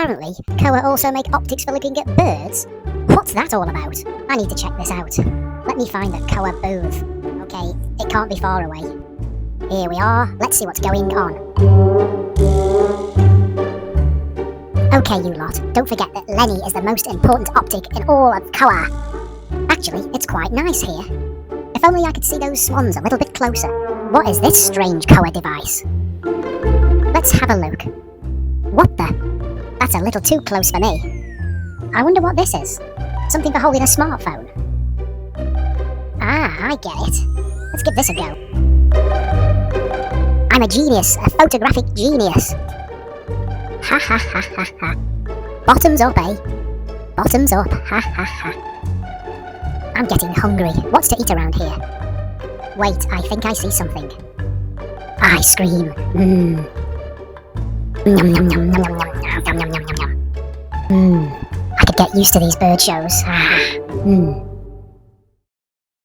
Apparently, Kowa also make optics for looking at birds. What's that all about? I need to check this out. Let me find the Kowa booth. Okay, it can't be far away. Here we are. Let's see what's going on. Okay, you lot, don't forget that Lenny is the most important optic in all of Kowa. Actually, it's quite nice here. If only I could see those swans a little bit closer. What is this strange Kowa device? Let's have a look. What the? That's a little too close for me. I wonder what this is. Something for holding a smartphone. Ah, I get it. Let's give this a go. I'm a genius, a photographic genius. Ha ha ha ha ha. Bottoms up, eh? Bottoms up, ha ha ha. I'm getting hungry. What's to eat around here? Wait, I think I see something. Ice cream. Mmm. Yum yum yum yum yum yum yum yum yum yum yum. I could get used to these bird shows.